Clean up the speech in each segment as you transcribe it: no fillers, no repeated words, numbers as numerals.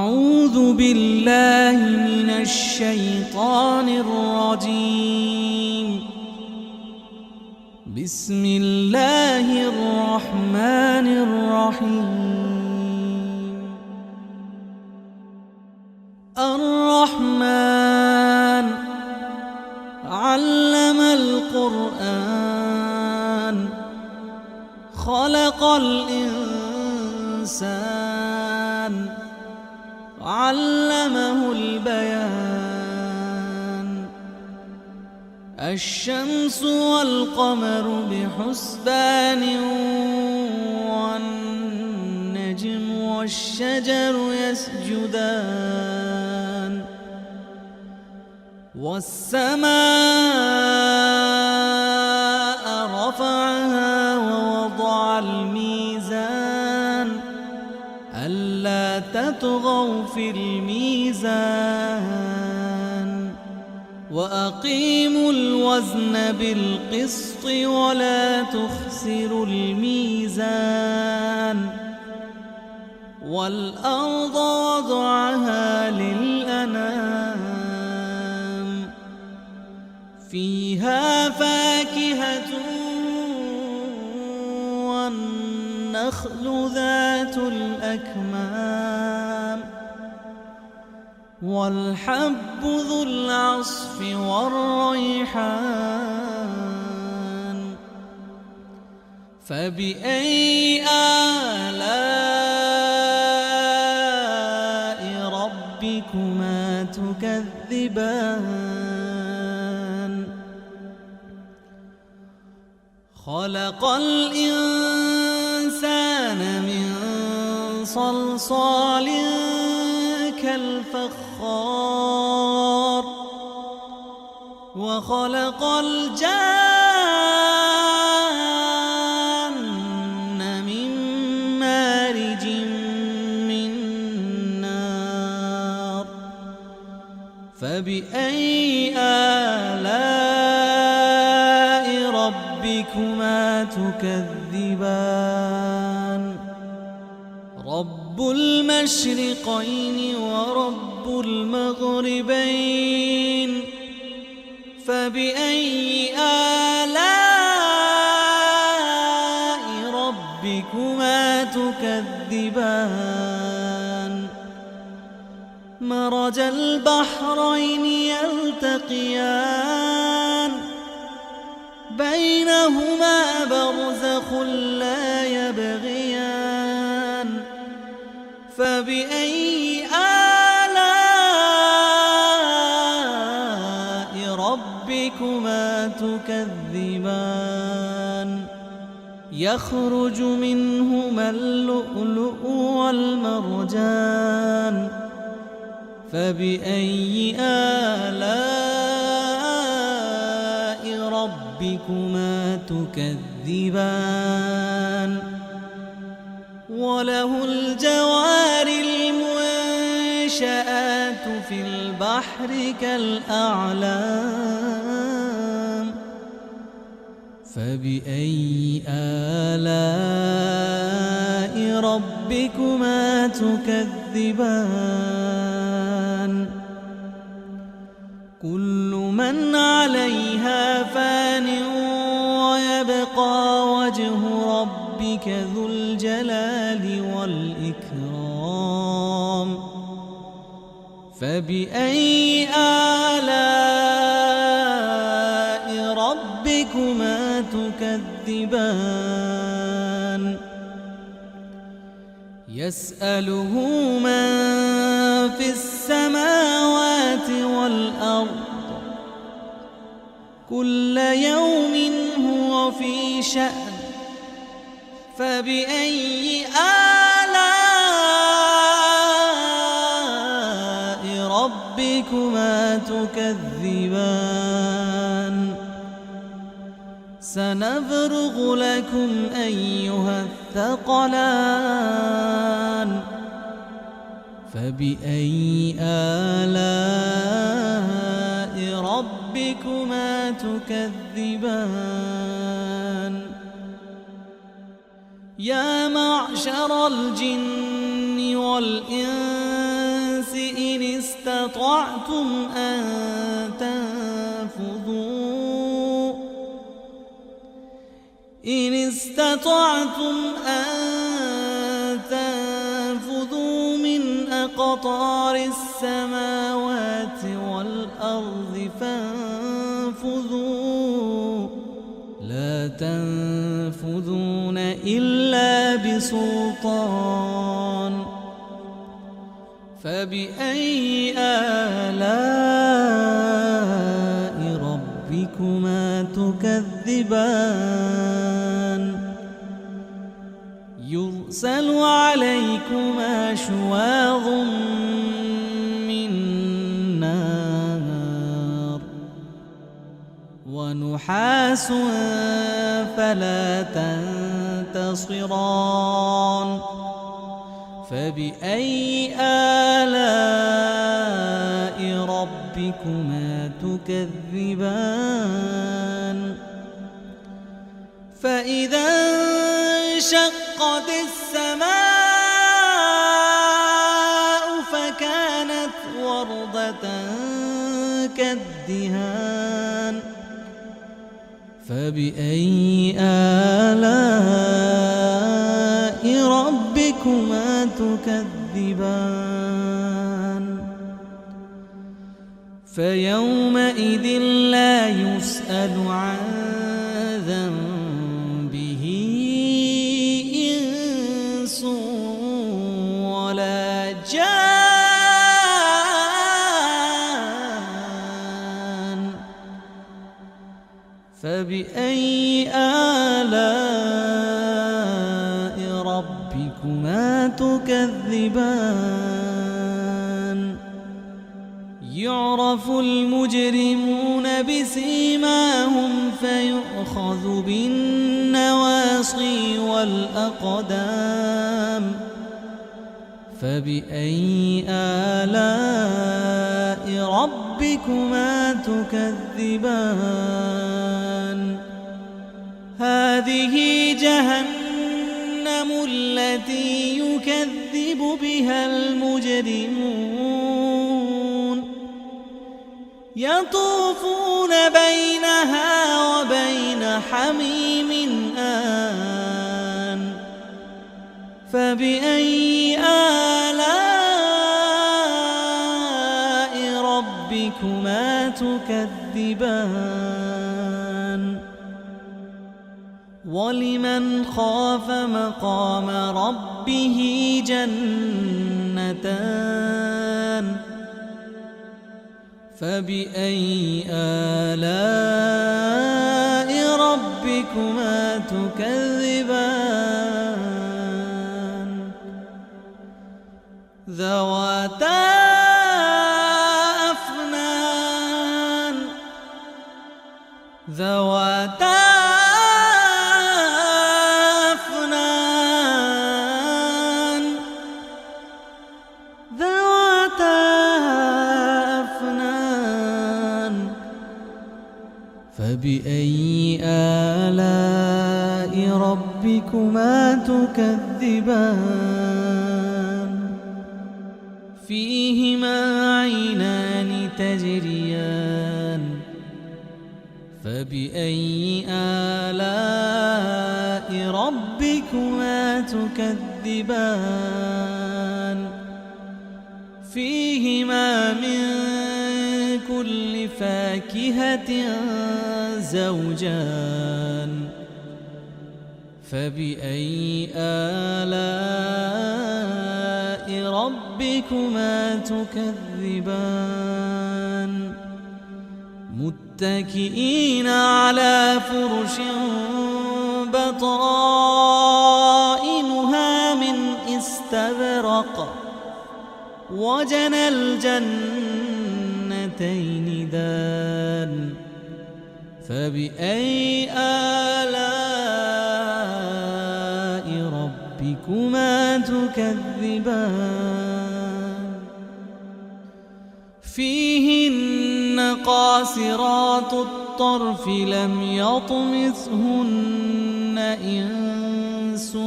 أعوذ بالله من الشيطان الرجيم. بسم الله الرحمن الرحيم. الرحمن علم القرآن خلق الإنسان علمه البيان. الشمس والقمر بحسبان والنجم والشجر يسجدان والسماء رفعها ووضع الميزان ألا تطغوا في الميزان وأقيموا الوزن بالقسط ولا تخسروا الميزان. والأرض وضعها للأنام فيها فاكهة والنخل ذات الأكمام والحب ذو العصف والريحان. فبأي آلاء ربكما تكذبان؟ خلق الإنسان من صلصال كالفخار وخلق الجان من مارج من نار. فبأي آلاء ربكما تكذبان؟ رب المشرقين ورب المغربين. فبأي آلاء ربكما تكذبان؟ مرج البحرين يلتقيان بينهما برزخ لا يبغيان. فبأي آلاء ربكما تكذبان؟ يخرج منهما اللؤلؤ والمرجان. فبأي آلاء ربكما تكذبان؟ وله الجوار المنشآت في البحر كالأعلام. فبأي آلاء ربكما تكذبان؟ كل من عليها فان ويبقى وجه ربك ذو الجلال والإكرام. فبأي آلاء ربكما تكذبان؟ يسأله من في السماوات والأرض كل يوم هو في شأن. فبأي آلاء ربكما تكذبان؟ سنفرغ لكم أيها الثقلان. فبأي آلاء ربكما تكذبان؟ يا معشر الجن والإنس استطعتم أن تنفذوا من أقطار السماوات والأرض فانفذوا لا تنفذون إلا بسلطان فبأي آلاء ربكما تكذبان يرسل عليكما شواظ من نار ونحاس فلا تنتصران فبأي آلاء ربكما تكذبان فإذا انشقت السماء فكانت وردة كالدهان فبأي آلاء ربكما تكذبان فيومئذ لا يسأل عن ذنبه إنس ولا جان فبأي آلاء ربكما تكذبان يعرف المجرمون بسيماهم فيؤخذ بالنواصي والأقدام فبأي آلاء ربكما تكذبان هذه جهنم التي يكذب بها المجرمون يطوفون بينها وبين حميم آن فبأي آلاء ربكما تكذبان ولمن خاف مقام ربه جنتان فبأي آلاء ربكما تكذبان ذواتا أفنان فبأي آلاء ربكما تكذبان فيهما عينان تجريان فبأي آلاء ربكما تكذبان فيهما من كل فاكهة زوجان فبأي آلاء ربكما تكذبان متكئين على فرش بطائنها من استبرق وجنى الجنتين دان فبأي آلاء ربكما تكذبان فيهن قاصرات الطرف لم يطمثهن إنس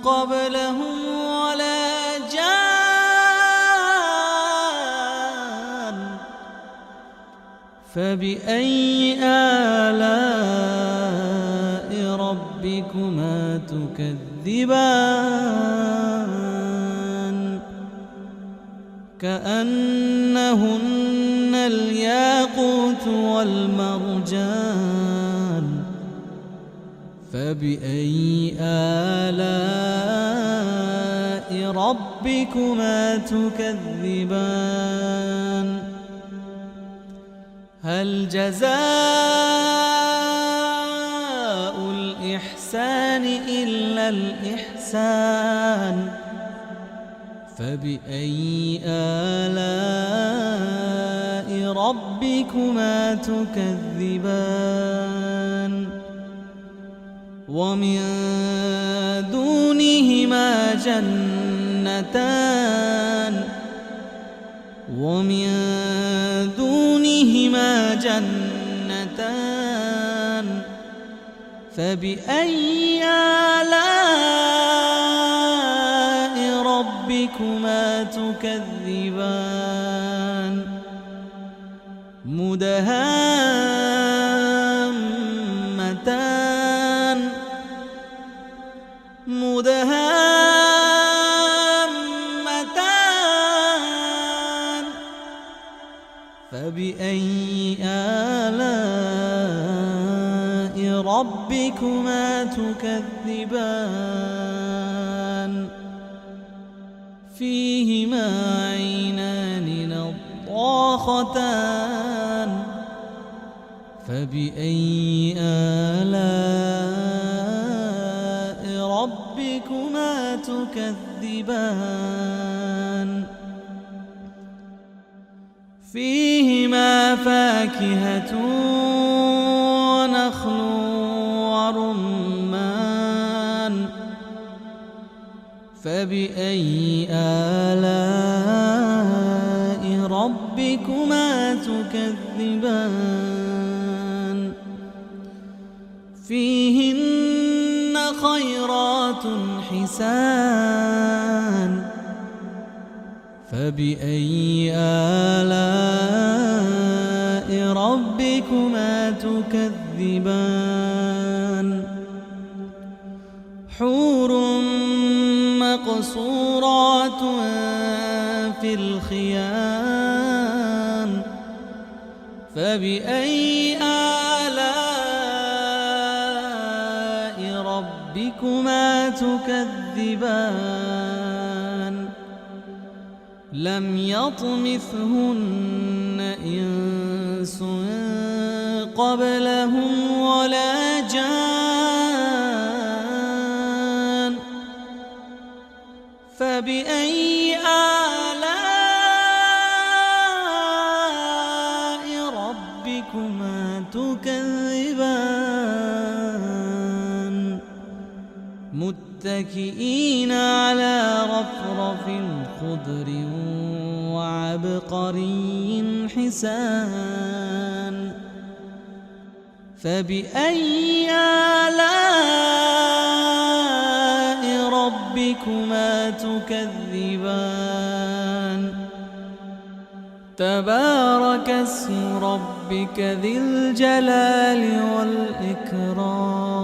قبلهم ولا جان فبأي آلاء ربكما تكذبان كأنهن الياقوت والمرجان فبأي آلاء ربكما تكذبان هل جزاء الإحسان إلا الإحسان فبأي آلاء ربكما تكذبان ومن دونهما جنتان فبأي آلاء ربكما تكذبان مدهامتان فبأي آلاء ربكما تكذبان فيهما عينان نضاختان فبأي آلاء ربكما تكذبان فيهما فاكهة ونخل ورمان فبأي آلاء ربكما تكذبان فيهن خيرات حسان فبأي آلاء ربكما تكذبان حور مقصورات في الخيام فبأي آلاء ربكما تكذبان لم يطمثهن إنس قبلهم ولا جان فبأي آلاء ربكما تكذبان متكئين على رفرف خضر وعبقري حسان فبأي آلاء ربكما تكذبان تبارك اسم ربك ذي الجلال والإكرام